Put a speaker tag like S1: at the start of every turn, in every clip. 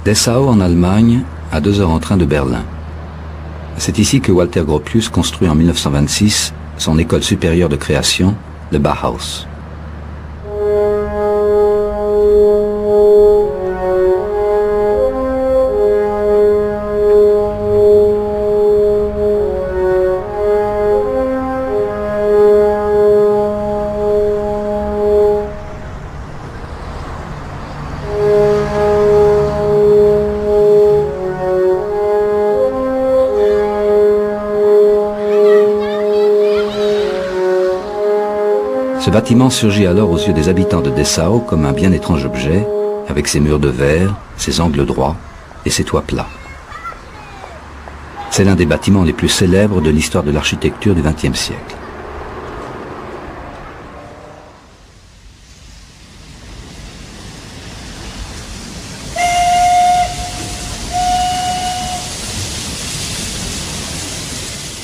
S1: Dessau, en Allemagne, à 2 heures en train de Berlin. C'est ici que Walter Gropius construit en 1926 son école supérieure de création, le Bauhaus. Ce bâtiment surgit alors aux yeux des habitants de Dessau comme un bien étrange objet, avec ses murs de verre, ses angles droits et ses toits plats. C'est l'un des bâtiments les plus célèbres de l'histoire de l'architecture du XXe siècle.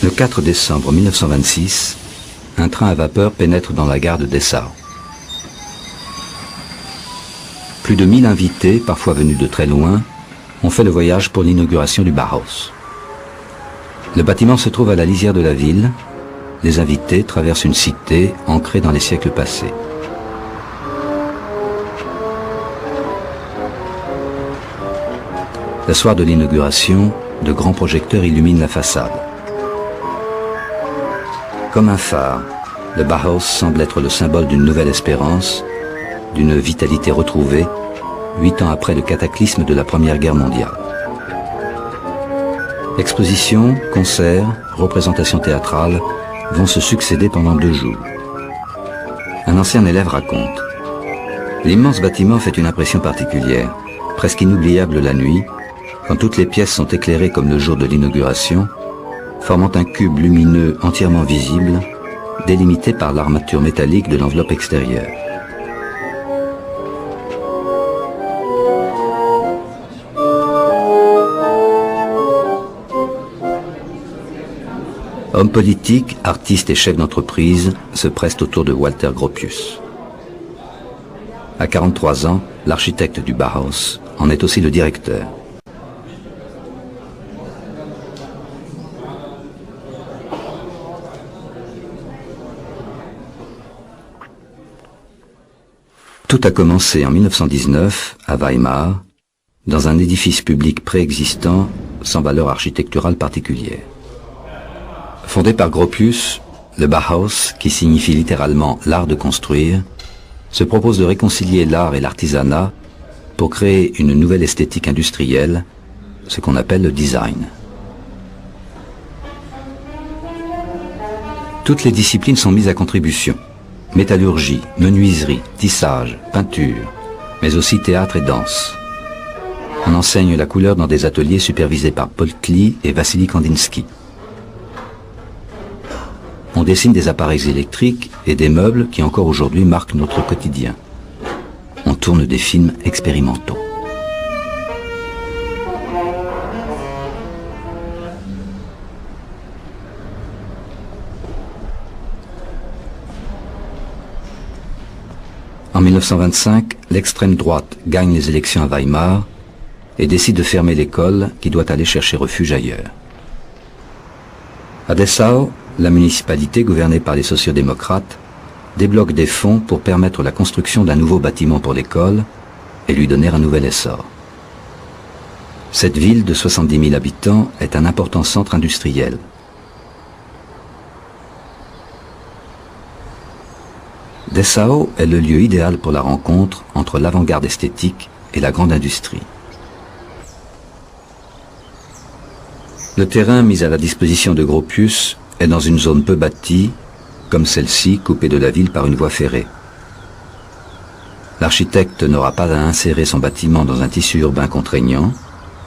S1: Le 4 décembre 1926, un train à vapeur pénètre dans la gare de Dessau. Plus de 1000 invités, parfois venus de très loin, ont fait le voyage pour l'inauguration du Bauhaus. Le bâtiment se trouve à la lisière de la ville. Les invités traversent une cité ancrée dans les siècles passés. Le soir de l'inauguration, de grands projecteurs illuminent la façade. Comme un phare, le Bauhaus semble être le symbole d'une nouvelle espérance, d'une vitalité retrouvée, 8 ans après le cataclysme de la Première Guerre mondiale. Expositions, concerts, représentations théâtrales vont se succéder pendant 2 jours. Un ancien élève raconte: l'immense bâtiment fait une impression particulière, presque inoubliable la nuit, quand toutes les pièces sont éclairées comme le jour de l'inauguration, formant un cube lumineux entièrement visible, délimité par l'armature métallique de l'enveloppe extérieure. Hommes politiques, artistes et chefs d'entreprise se pressent autour de Walter Gropius. À 43 ans, l'architecte du Bauhaus en est aussi le directeur. Tout a commencé en 1919 à Weimar, dans un édifice public préexistant sans valeur architecturale particulière. Fondé par Gropius, le Bauhaus, qui signifie littéralement l'art de construire, se propose de réconcilier l'art et l'artisanat pour créer une nouvelle esthétique industrielle, ce qu'on appelle le design. Toutes les disciplines sont mises à contribution. Métallurgie, menuiserie, tissage, peinture, mais aussi théâtre et danse. On enseigne la couleur dans des ateliers supervisés par Paul Klee et Vassili Kandinsky. On dessine des appareils électriques et des meubles qui encore aujourd'hui marquent notre quotidien. On tourne des films expérimentaux. En 1925, l'extrême droite gagne les élections à Weimar et décide de fermer l'école qui doit aller chercher refuge ailleurs. À Dessau, la municipalité, gouvernée par les sociodémocrates, débloque des fonds pour permettre la construction d'un nouveau bâtiment pour l'école et lui donner un nouvel essor. Cette ville de 70 000 habitants est un important centre industriel. Dessau est le lieu idéal pour la rencontre entre l'avant-garde esthétique et la grande industrie. Le terrain mis à la disposition de Gropius est dans une zone peu bâtie, comme celle-ci, coupée de la ville par une voie ferrée. L'architecte n'aura pas à insérer son bâtiment dans un tissu urbain contraignant,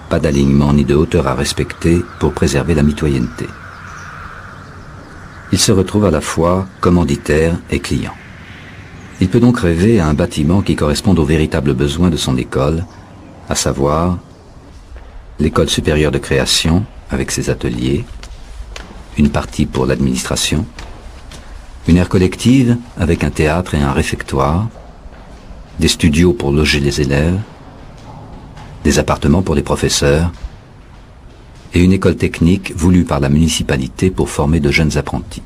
S1: pas d'alignement ni de hauteur à respecter pour préserver la mitoyenneté. Il se retrouve à la fois commanditaire et client. Il peut donc rêver à un bâtiment qui corresponde aux véritables besoins de son école, à savoir l'école supérieure de création avec ses ateliers, une partie pour l'administration, une aire collective avec un théâtre et un réfectoire, des studios pour loger les élèves, des appartements pour les professeurs et une école technique voulue par la municipalité pour former de jeunes apprentis.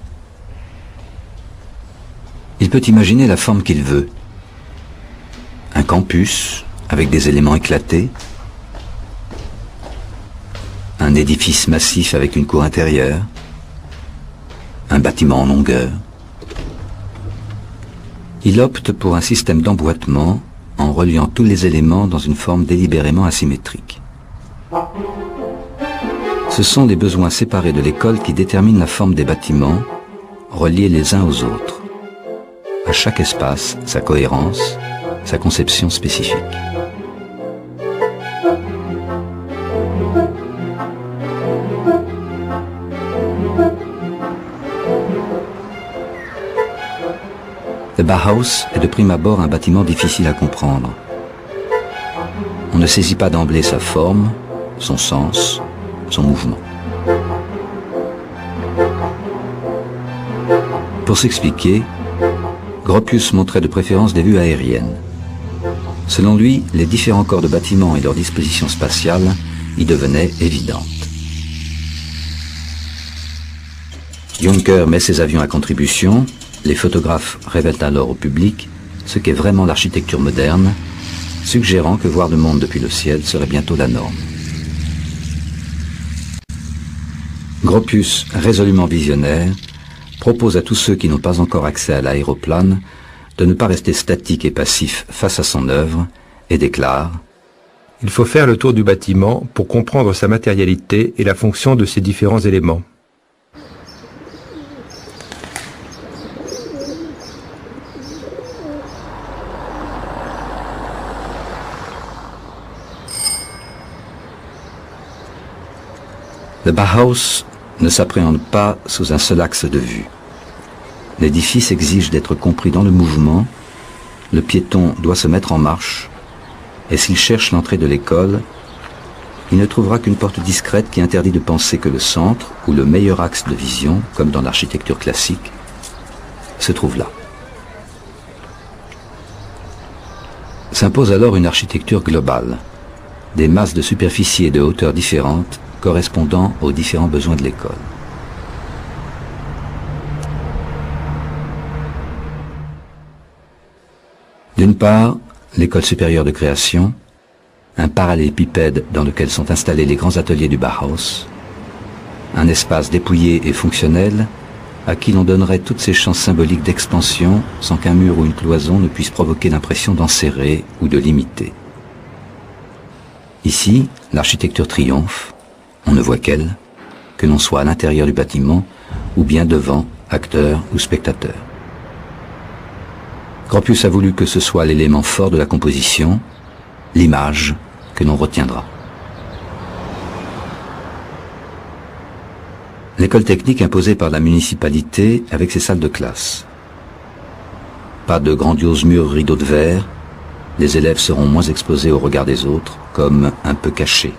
S1: Il peut imaginer la forme qu'il veut. Un campus avec des éléments éclatés, un édifice massif avec une cour intérieure, un bâtiment en longueur. Il opte pour un système d'emboîtement en reliant tous les éléments dans une forme délibérément asymétrique. Ce sont les besoins séparés de l'école qui déterminent la forme des bâtiments, reliés les uns aux autres. À chaque espace, sa cohérence, sa conception spécifique. Le Bauhaus est de prime abord un bâtiment difficile à comprendre. On ne saisit pas d'emblée sa forme, son sens, son mouvement. Pour s'expliquer, Gropius montrait de préférence des vues aériennes. Selon lui, les différents corps de bâtiments et leur disposition spatiale y devenaient évidentes. Juncker met ses avions à contribution. Les photographes révèlent alors au public ce qu'est vraiment l'architecture moderne, suggérant que voir le monde depuis le ciel serait bientôt la norme. Gropius, résolument visionnaire, propose à tous ceux qui n'ont pas encore accès à l'aéroplane de ne pas rester statiques et passifs face à son œuvre et déclare «
S2: Il faut faire le tour du bâtiment pour comprendre sa matérialité et la fonction de ses différents éléments. »
S1: Le Bauhaus ne s'appréhende pas sous un seul axe de vue. L'édifice exige d'être compris dans le mouvement, le piéton doit se mettre en marche, et s'il cherche l'entrée de l'école, il ne trouvera qu'une porte discrète qui interdit de penser que le centre, ou le meilleur axe de vision, comme dans l'architecture classique, se trouve là. S'impose alors une architecture globale, des masses de superficie et de hauteur différentes, correspondant aux différents besoins de l'école. D'une part, l'école supérieure de création, un parallélépipède dans lequel sont installés les grands ateliers du Bauhaus, un espace dépouillé et fonctionnel à qui l'on donnerait toutes ces chances symboliques d'expansion sans qu'un mur ou une cloison ne puisse provoquer l'impression d'enserrer ou de limiter. Ici, l'architecture triomphe. On ne voit qu'elle, que l'on soit à l'intérieur du bâtiment ou bien devant, acteur ou spectateur. Gropius a voulu que ce soit l'élément fort de la composition, l'image que l'on retiendra. L'école technique imposée par la municipalité avec ses salles de classe. Pas de grandioses murs rideaux de verre, les élèves seront moins exposés au regard des autres, comme un peu cachés.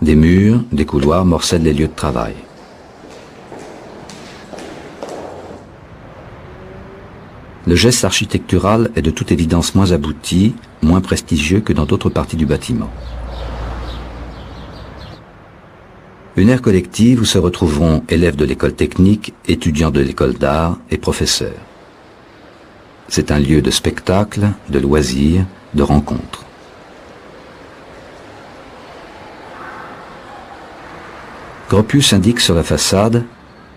S1: Des murs, des couloirs morcellent les lieux de travail. Le geste architectural est de toute évidence moins abouti, moins prestigieux que dans d'autres parties du bâtiment. Une aire collective où se retrouveront élèves de l'école technique, étudiants de l'école d'art et professeurs. C'est un lieu de spectacle, de loisirs, de rencontres. Gropius indique sur la façade,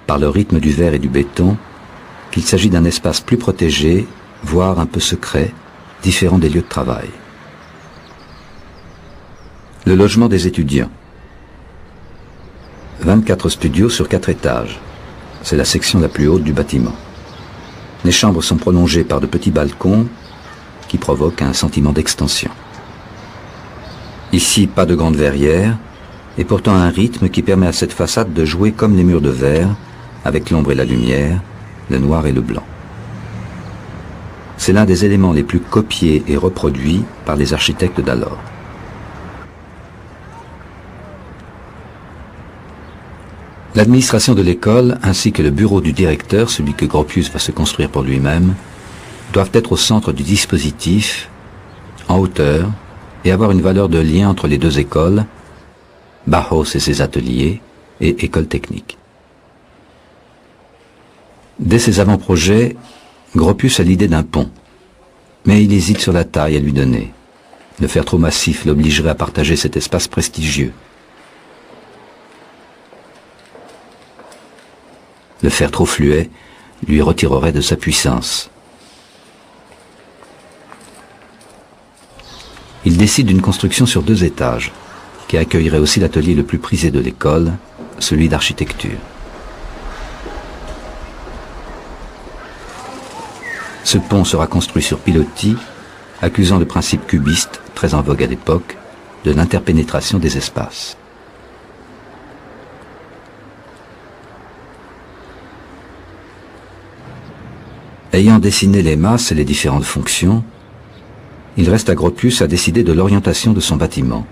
S1: par le rythme du verre et du béton, qu'il s'agit d'un espace plus protégé, voire un peu secret, différent des lieux de travail. Le logement des étudiants. 24 studios sur 4 étages. C'est la section la plus haute du bâtiment. Les chambres sont prolongées par de petits balcons qui provoquent un sentiment d'extension. Ici, pas de grande verrière, et pourtant un rythme qui permet à cette façade de jouer comme les murs de verre, avec l'ombre et la lumière, le noir et le blanc. C'est l'un des éléments les plus copiés et reproduits par les architectes d'alors. L'administration de l'école, ainsi que le bureau du directeur, celui que Gropius va se construire pour lui-même, doivent être au centre du dispositif, en hauteur, et avoir une valeur de lien entre les deux écoles, Bauhaus et ses ateliers, et école technique. Dès ses avant-projets, Gropius a l'idée d'un pont, mais il hésite sur la taille à lui donner. Le faire trop massif l'obligerait à partager cet espace prestigieux. Le faire trop fluet lui retirerait de sa puissance. Il décide d'une construction sur 2 étages, qui accueillerait aussi l'atelier le plus prisé de l'école, celui d'architecture. Ce pont sera construit sur pilotis, accusant le principe cubiste, très en vogue à l'époque, de l'interpénétration des espaces. Ayant dessiné les masses et les différentes fonctions, il reste à Gropius à décider de l'orientation de son bâtiment.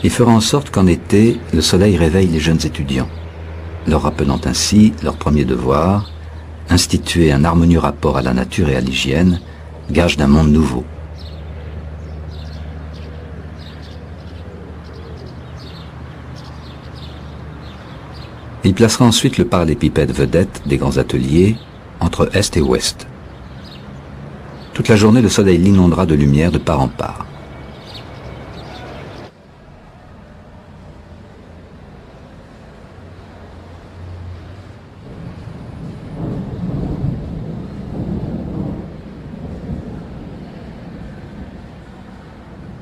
S1: Il fera en sorte qu'en été, le soleil réveille les jeunes étudiants, leur rappelant ainsi leur premier devoir, instituer un harmonieux rapport à la nature et à l'hygiène, gage d'un monde nouveau. Il placera ensuite le parallépipède vedette des grands ateliers entre Est et Ouest. Toute la journée, le soleil l'inondera de lumière de part en part.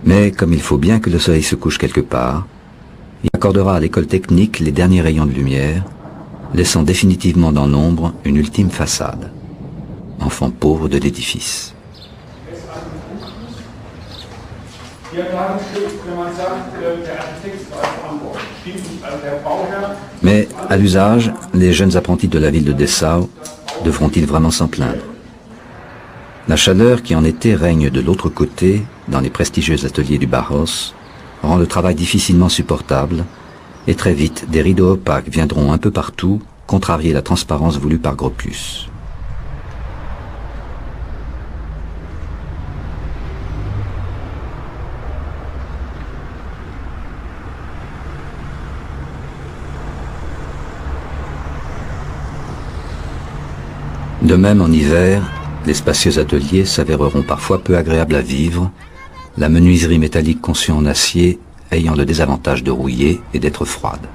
S1: Mais comme il faut bien que le soleil se couche quelque part, il accordera à l'école technique les derniers rayons de lumière, laissant définitivement dans l'ombre une ultime façade, enfant pauvre de l'édifice. Mais à l'usage, les jeunes apprentis de la ville de Dessau devront-ils vraiment s'en plaindre? La chaleur qui en été règne de l'autre côté, dans les prestigieux ateliers du Bauhaus, rend le travail difficilement supportable, et très vite, des rideaux opaques viendront un peu partout contrarier la transparence voulue par Gropius. De même, en hiver, les spacieux ateliers s'avéreront parfois peu agréables à vivre, la menuiserie métallique conçue en acier ayant le désavantage de rouiller et d'être froide.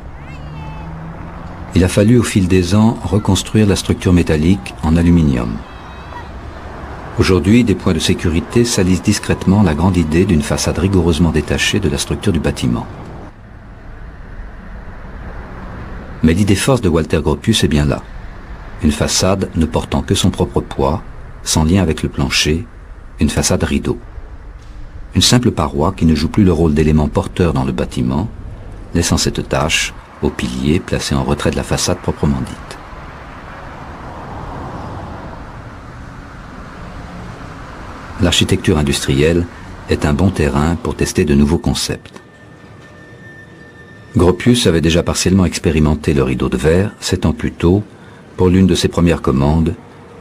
S1: Il a fallu au fil des ans reconstruire la structure métallique en aluminium. Aujourd'hui, des points de sécurité salissent discrètement la grande idée d'une façade rigoureusement détachée de la structure du bâtiment. Mais l'idée force de Walter Gropius est bien là. Une façade ne portant que son propre poids, sans lien avec le plancher, une façade rideau. Une simple paroi qui ne joue plus le rôle d'élément porteur dans le bâtiment, laissant cette tâche aux piliers placés en retrait de la façade proprement dite. L'architecture industrielle est un bon terrain pour tester de nouveaux concepts. Gropius avait déjà partiellement expérimenté le rideau de verre 7 ans plus tôt pour l'une de ses premières commandes,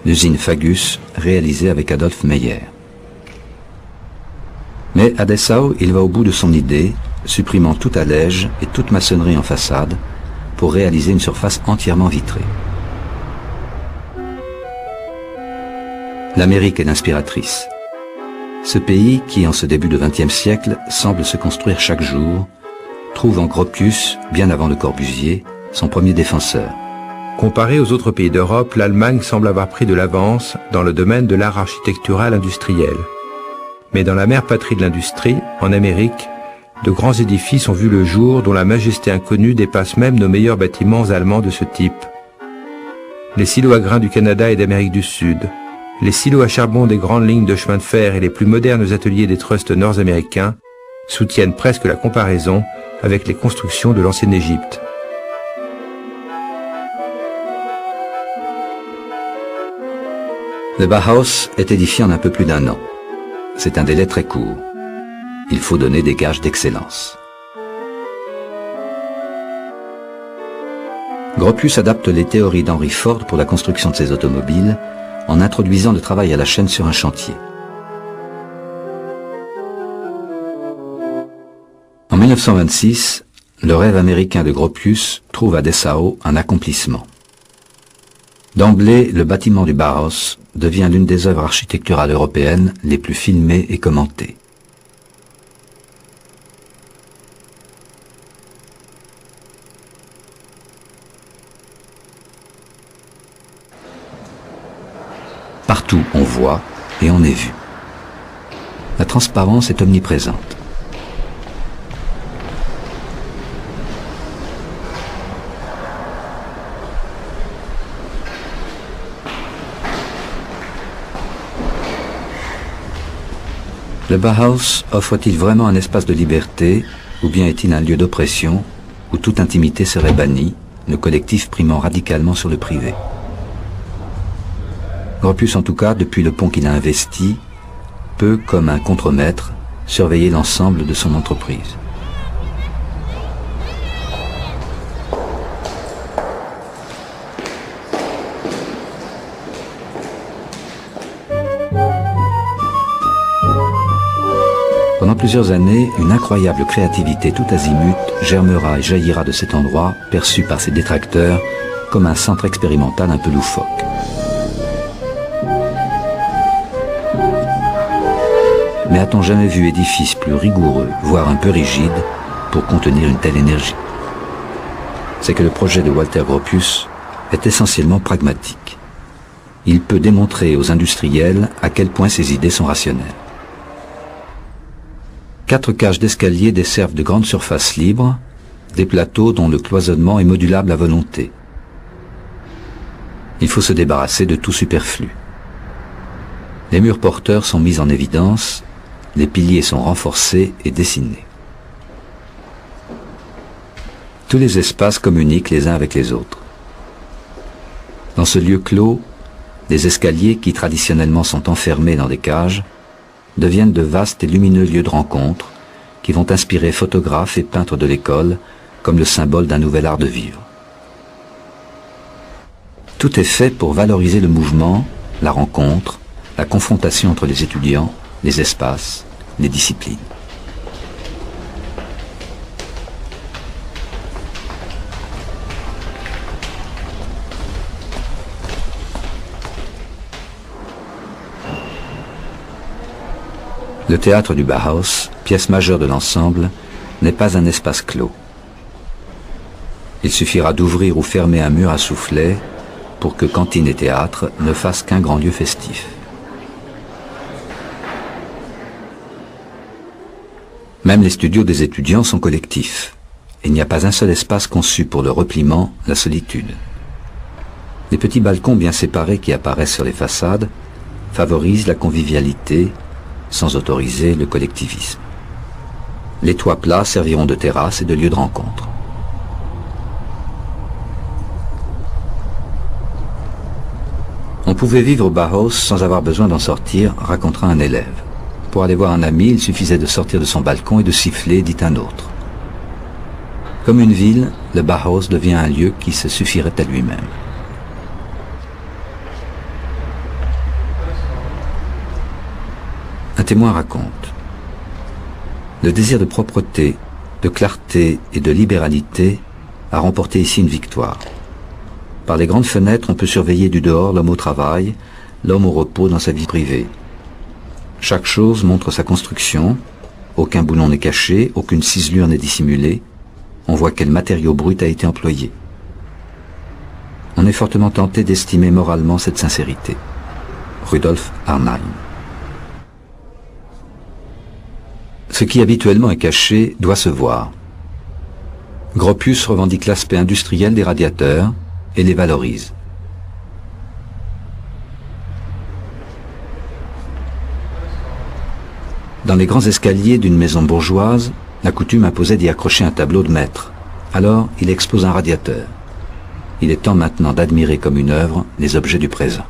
S1: l'usine Fagus, réalisée avec Adolf Meyer. Mais à Dessau, il va au bout de son idée, supprimant tout allège et toute maçonnerie en façade pour réaliser une surface entièrement vitrée. L'Amérique est inspiratrice. Ce pays, qui en ce début de XXe siècle semble se construire chaque jour, trouve en Gropius, bien avant Le Corbusier, son premier défenseur.
S2: Comparé aux autres pays d'Europe, l'Allemagne semble avoir pris de l'avance dans le domaine de l'art architectural industriel. Mais dans la mère patrie de l'industrie, en Amérique, de grands édifices ont vu le jour dont la majesté inconnue dépasse même nos meilleurs bâtiments allemands de ce type. Les silos à grains du Canada et d'Amérique du Sud, les silos à charbon des grandes lignes de chemin de fer et les plus modernes ateliers des trusts nord-américains soutiennent presque la comparaison avec les constructions de l'ancienne Égypte.
S1: Le Bauhaus est édifié en un peu plus d'1 an. C'est un délai très court. Il faut donner des gages d'excellence. Gropius adapte les théories d'Henry Ford pour la construction de ses automobiles en introduisant le travail à la chaîne sur un chantier. En 1926, le rêve américain de Gropius trouve à Dessau un accomplissement. D'emblée, le bâtiment du Bauhaus devient l'une des œuvres architecturales européennes les plus filmées et commentées. Partout on voit et on est vu. La transparence est omniprésente. Le Bauhaus offre-t-il vraiment un espace de liberté, ou bien est-il un lieu d'oppression, où toute intimité serait bannie, le collectif primant radicalement sur le privé? Gropius, en tout cas, depuis le pont qu'il a investi, peut, comme un contremaître, surveiller l'ensemble de son entreprise. Pendant plusieurs années, une incroyable créativité tout azimut germera et jaillira de cet endroit, perçu par ses détracteurs comme un centre expérimental un peu loufoque. Mais a-t-on jamais vu édifice plus rigoureux, voire un peu rigide, pour contenir une telle énergie? C'est que le projet de Walter Gropius est essentiellement pragmatique. Il peut démontrer aux industriels à quel point ses idées sont rationnelles. 4 cages d'escalier desservent de grandes surfaces libres, des plateaux dont le cloisonnement est modulable à volonté. Il faut se débarrasser de tout superflu. Les murs porteurs sont mis en évidence, les piliers sont renforcés et dessinés. Tous les espaces communiquent les uns avec les autres. Dans ce lieu clos, les escaliers qui traditionnellement sont enfermés dans des cages deviennent de vastes et lumineux lieux de rencontre qui vont inspirer photographes et peintres de l'école comme le symbole d'un nouvel art de vivre. Tout est fait pour valoriser le mouvement, la rencontre, la confrontation entre les étudiants, les espaces, les disciplines. Le théâtre du Bauhaus, pièce majeure de l'ensemble, n'est pas un espace clos. Il suffira d'ouvrir ou fermer un mur à soufflet pour que cantine et théâtre ne fassent qu'un grand lieu festif. Même les studios des étudiants sont collectifs. Il n'y a pas un seul espace conçu pour le repliement, la solitude. Les petits balcons bien séparés qui apparaissent sur les façades favorisent la convivialité, sans autoriser le collectivisme. Les toits plats serviront de terrasse et de lieu de rencontre. On pouvait vivre au Bauhaus sans avoir besoin d'en sortir, racontera un élève. Pour aller voir un ami, il suffisait de sortir de son balcon et de siffler, dit un autre. Comme une ville, le Bauhaus devient un lieu qui se suffirait à lui-même. Un témoin raconte: le désir de propreté, de clarté et de libéralité a remporté ici une victoire. Par les grandes fenêtres, on peut surveiller du dehors l'homme au travail, l'homme au repos dans sa vie privée. Chaque chose montre sa construction, aucun boulon n'est caché, aucune ciselure n'est dissimulée, on voit quel matériau brut a été employé. On est fortement tenté d'estimer moralement cette sincérité. Rudolf Arnheim. Ce qui habituellement est caché doit se voir. Gropius revendique l'aspect industriel des radiateurs et les valorise. Dans les grands escaliers d'une maison bourgeoise, la coutume imposait d'y accrocher un tableau de maître. Alors, il expose un radiateur. Il est temps maintenant d'admirer comme une œuvre les objets du présent.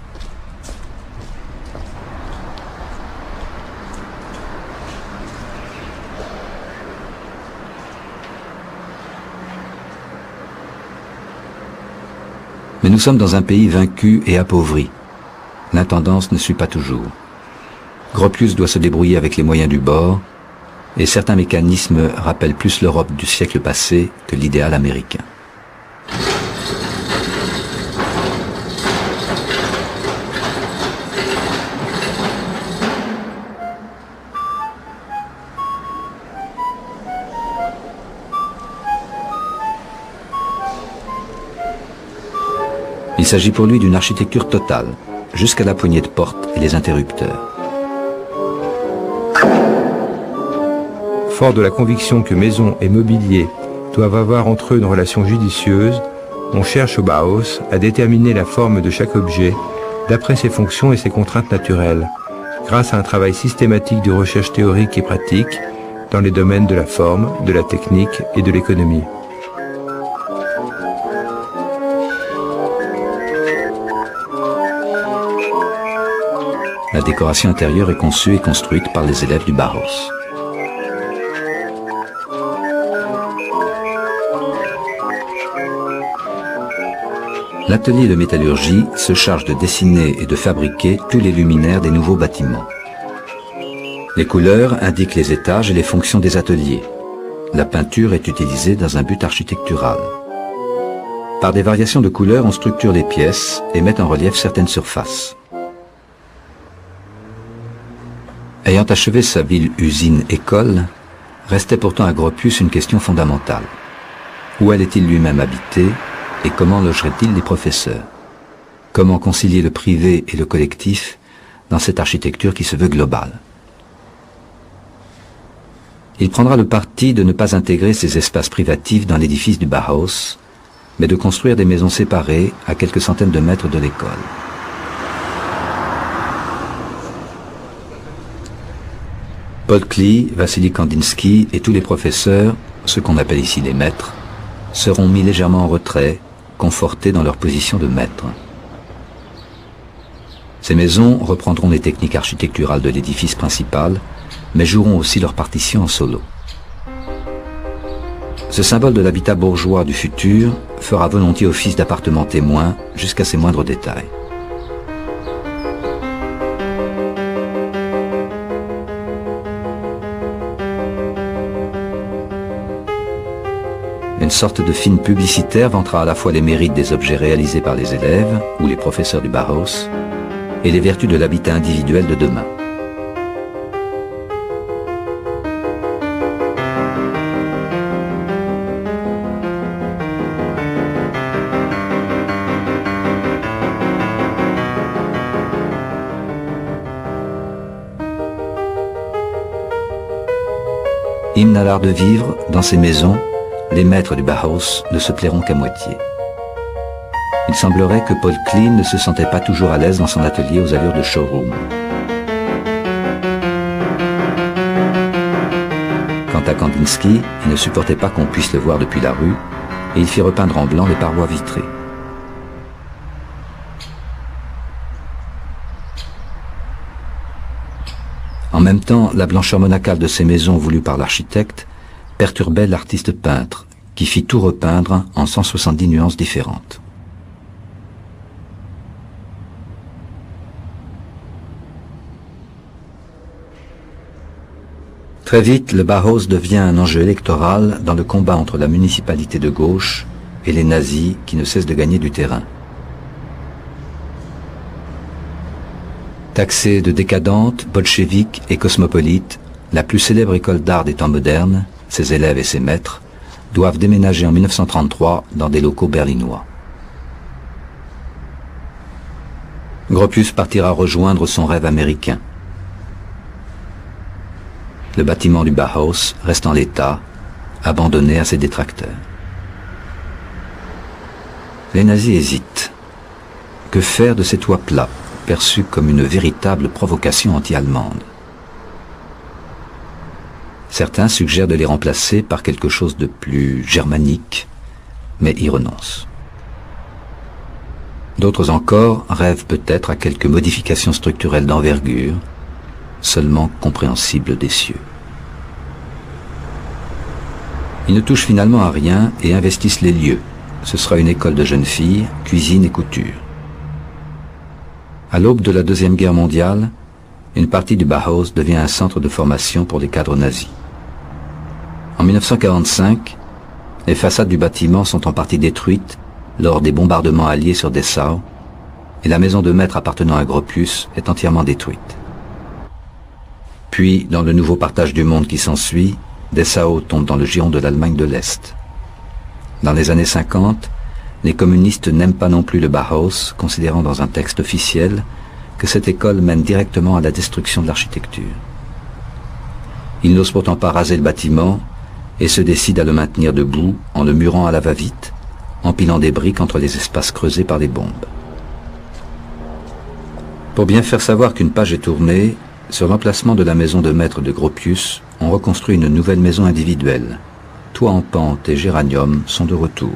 S1: Mais nous sommes dans un pays vaincu et appauvri. L'intendance ne suit pas toujours. Gropius doit se débrouiller avec les moyens du bord, et certains mécanismes rappellent plus l'Europe du siècle passé que l'idéal américain. Il s'agit pour lui d'une architecture totale, jusqu'à la poignée de porte et les interrupteurs.
S2: Fort de la conviction que maison et mobilier doivent avoir entre eux une relation judicieuse, on cherche au Bauhaus à déterminer la forme de chaque objet d'après ses fonctions et ses contraintes naturelles, grâce à un travail systématique de recherche théorique et pratique dans les domaines de la forme, de la technique et de l'économie.
S1: La décoration intérieure est conçue et construite par les élèves du Bauhaus. L'atelier de métallurgie se charge de dessiner et de fabriquer tous les luminaires des nouveaux bâtiments. Les couleurs indiquent les étages et les fonctions des ateliers. La peinture est utilisée dans un but architectural. Par des variations de couleurs, on structure les pièces et met en relief certaines surfaces. Ayant achevé sa ville-usine-école, restait pourtant à Gropius une question fondamentale. Où allait-il lui-même habiter et comment logerait-il les professeurs? Comment concilier le privé et le collectif dans cette architecture qui se veut globale? Il prendra le parti de ne pas intégrer ces espaces privatifs dans l'édifice du Bauhaus, mais de construire des maisons séparées à quelques centaines de mètres de l'école. Paul Klee, Vassili Kandinsky et tous les professeurs, ceux qu'on appelle ici les maîtres, seront mis légèrement en retrait, confortés dans leur position de maître. Ces maisons reprendront les techniques architecturales de l'édifice principal, mais joueront aussi leur partition en solo. Ce symbole de l'habitat bourgeois du futur fera volontiers office d'appartement témoin jusqu'à ses moindres détails. Une sorte de film publicitaire vantera à la fois les mérites des objets réalisés par les élèves ou les professeurs du Bauhaus et les vertus de l'habitat individuel de demain. Hymne à l'art de vivre, dans ces maisons, les maîtres du Bauhaus ne se plairont qu'à moitié. Il semblerait que Paul Klee ne se sentait pas toujours à l'aise dans son atelier aux allures de showroom. Quant à Kandinsky, il ne supportait pas qu'on puisse le voir depuis la rue, et il fit repeindre en blanc les parois vitrées. En même temps, la blancheur monacale de ces maisons voulues par l'architecte perturbait l'artiste peintre, qui fit tout repeindre en 170 nuances différentes. Très vite, le Bauhaus devient un enjeu électoral dans le combat entre la municipalité de gauche et les nazis qui ne cessent de gagner du terrain. Taxée de décadente, bolchevique et cosmopolite, la plus célèbre école d'art des temps modernes, ses élèves et ses maîtres, doivent déménager en 1933 dans des locaux berlinois. Gropius partira rejoindre son rêve américain. Le bâtiment du Bauhaus reste en l'état, abandonné à ses détracteurs. Les nazis hésitent. Que faire de ces toits plats, perçus comme une véritable provocation anti-allemande? Certains suggèrent de les remplacer par quelque chose de plus germanique, mais y renoncent. D'autres encore rêvent peut-être à quelques modifications structurelles d'envergure, seulement compréhensibles des cieux. Ils ne touchent finalement à rien et investissent les lieux. Ce sera une école de jeunes filles, cuisine et couture. À l'aube de la Deuxième Guerre mondiale, une partie du Bauhaus devient un centre de formation pour les cadres nazis. En 1945, les façades du bâtiment sont en partie détruites lors des bombardements alliés sur Dessau, et la maison de maître appartenant à Gropius est entièrement détruite. Puis, dans le nouveau partage du monde qui s'ensuit, Dessau tombe dans le giron de l'Allemagne de l'Est. Dans les années 50, les communistes n'aiment pas non plus le Bauhaus, considérant dans un texte officiel que cette école mène directement à la destruction de l'architecture. Ils n'osent pourtant pas raser le bâtiment et se décident à le maintenir debout en le murant à la va-vite, empilant des briques entre les espaces creusés par les bombes. Pour bien faire savoir qu'une page est tournée, sur l'emplacement de la maison de maître de Gropius, on reconstruit une nouvelle maison individuelle. Toit en pente et géranium sont de retour.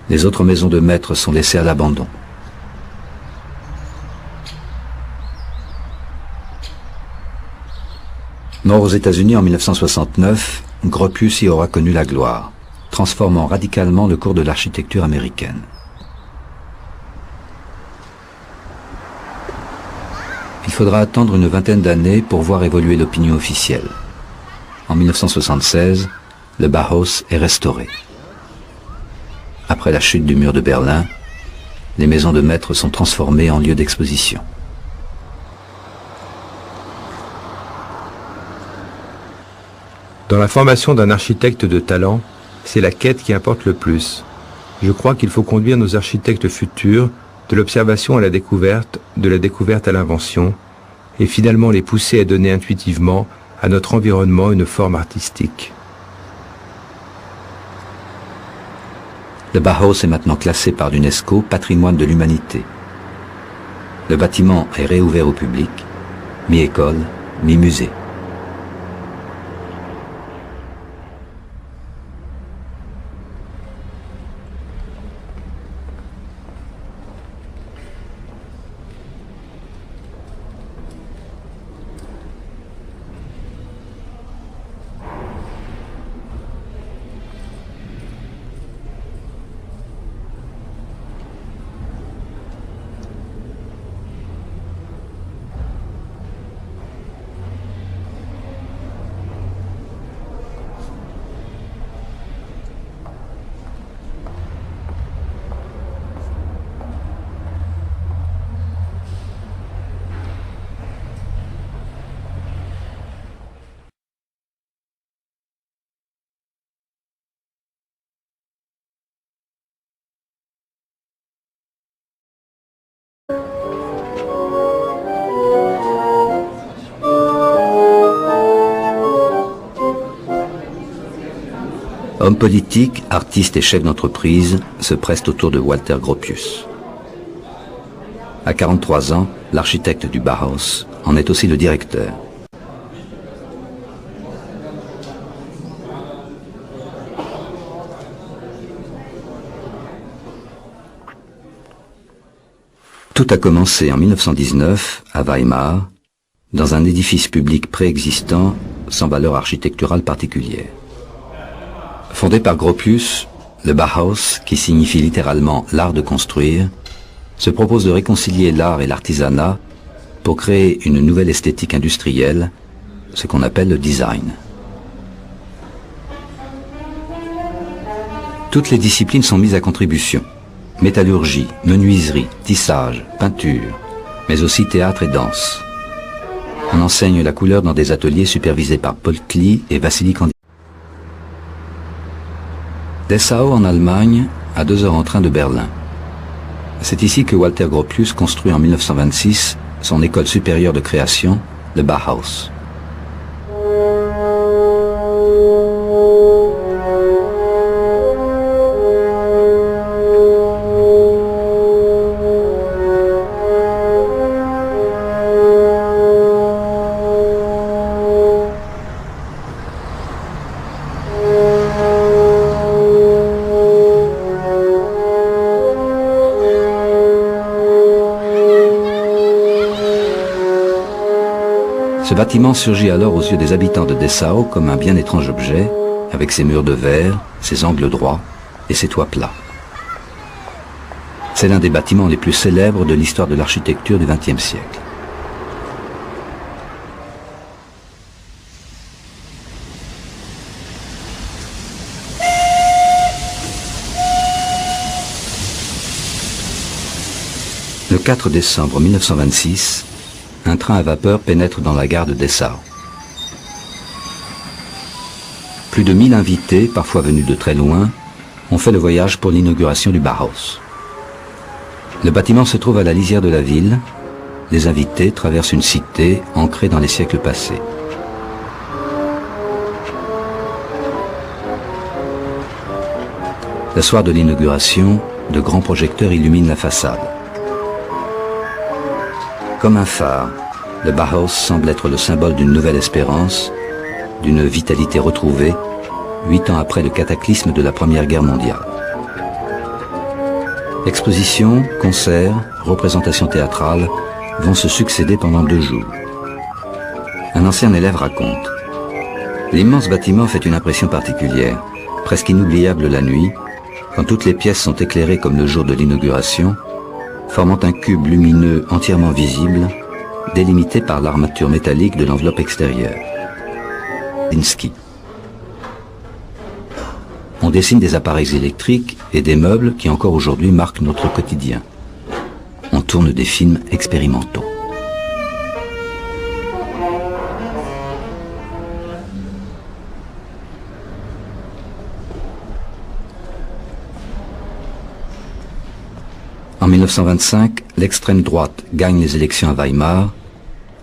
S1: Les autres maisons de maître sont laissées à l'abandon. Mort aux États-Unis en 1969, Gropius y aura connu la gloire, transformant radicalement le cours de l'architecture américaine. Il faudra attendre une vingtaine d'années pour voir évoluer l'opinion officielle. En 1976, le Bauhaus est restauré. Après la chute du mur de Berlin, les maisons de maître sont transformées en lieux d'exposition.
S2: Dans la formation d'un architecte de talent, c'est la quête qui importe le plus. Je crois qu'il faut conduire nos architectes futurs de l'observation à la découverte, de la découverte à l'invention, et finalement les pousser à donner intuitivement à notre environnement une forme artistique.
S1: Le Bauhaus est maintenant classé par l'UNESCO Patrimoine de l'Humanité. Le bâtiment est réouvert au public, mi-école, mi-musée. Homme politique, artiste et chef d'entreprise se pressent autour de Walter Gropius. À 43 ans, l'architecte du Bauhaus en est aussi le directeur. Tout a commencé en 1919 à Weimar, dans un édifice public préexistant sans valeur architecturale particulière. Fondé par Gropius, le Bauhaus, qui signifie littéralement l'art de construire, se propose de réconcilier l'art et l'artisanat pour créer une nouvelle esthétique industrielle, ce qu'on appelle le design. Toutes les disciplines sont mises à contribution. Métallurgie, menuiserie, tissage, peinture, mais aussi théâtre et danse. On enseigne la couleur dans des ateliers supervisés par Paul Klee et Vassili Kandinsky. Dessau en Allemagne, à 2 heures en train de Berlin. C'est ici que Walter Gropius construit en 1926 son école supérieure de création, le Bauhaus. Ce bâtiment surgit alors aux yeux des habitants de Dessau comme un bien étrange objet, avec ses murs de verre, ses angles droits et ses toits plats. C'est l'un des bâtiments les plus célèbres de l'histoire de l'architecture du XXe siècle. 4 décembre 1926, un train à vapeur pénètre dans la gare de Dessau. Plus de 1000 invités, parfois venus de très loin, ont fait le voyage pour l'inauguration du Bauhaus. Le bâtiment se trouve à la lisière de la ville. Les invités traversent une cité ancrée dans les siècles passés. Le soir de l'inauguration, de grands projecteurs illuminent la façade. Comme un phare, le Bauhaus semble être le symbole d'une nouvelle espérance, d'une vitalité retrouvée, 8 ans après le cataclysme de la Première Guerre mondiale. Expositions, concerts, représentations théâtrales vont se succéder pendant 2 jours. Un ancien élève raconte: l'immense bâtiment fait une impression particulière, presque inoubliable la nuit, quand toutes les pièces sont éclairées comme le jour de l'inauguration, formant un cube lumineux entièrement visible, délimité par l'armature métallique de l'enveloppe extérieure. Linsky. On dessine des appareils électriques et des meubles qui encore aujourd'hui marquent notre quotidien. On tourne des films expérimentaux. En 1925, l'extrême droite gagne les élections à Weimar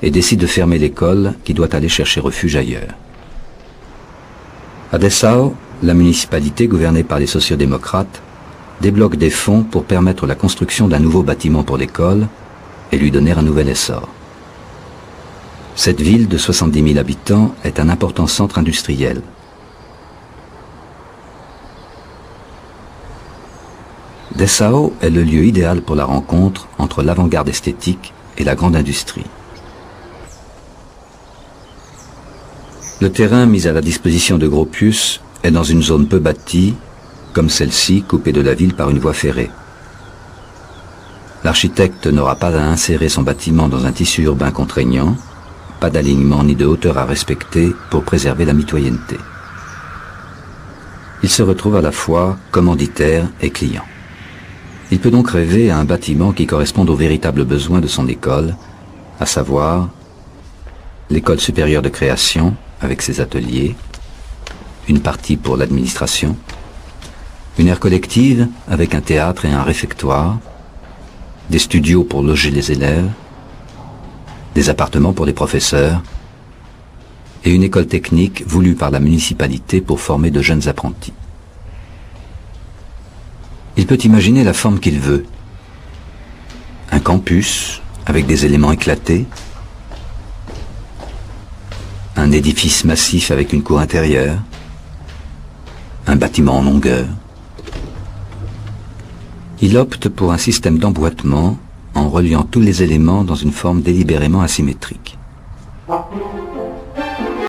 S1: et décide de fermer l'école qui doit aller chercher refuge ailleurs. À Dessau, la municipalité, gouvernée par les sociodémocrates, débloque des fonds pour permettre la construction d'un nouveau bâtiment pour l'école et lui donner un nouvel essor. Cette ville de 70 000 habitants est un important centre industriel. Dessau est le lieu idéal pour la rencontre entre l'avant-garde esthétique et la grande industrie. Le terrain mis à la disposition de Gropius est dans une zone peu bâtie, comme celle-ci, coupée de la ville par une voie ferrée. L'architecte n'aura pas à insérer son bâtiment dans un tissu urbain contraignant, pas d'alignement ni de hauteur à respecter pour préserver la mitoyenneté. Il se retrouve à la fois commanditaire et client. Il peut donc rêver à un bâtiment qui corresponde aux véritables besoins de son école, à savoir l'école supérieure de création avec ses ateliers, une partie pour l'administration, une aire collective avec un théâtre et un réfectoire, des studios pour loger les élèves, des appartements pour les professeurs et une école technique voulue par la municipalité pour former de jeunes apprentis. Il peut imaginer la forme qu'il veut. Un campus avec des éléments éclatés, un édifice massif avec une cour intérieure, un bâtiment en longueur. Il opte pour un système d'emboîtement en reliant tous les éléments dans une forme délibérément asymétrique.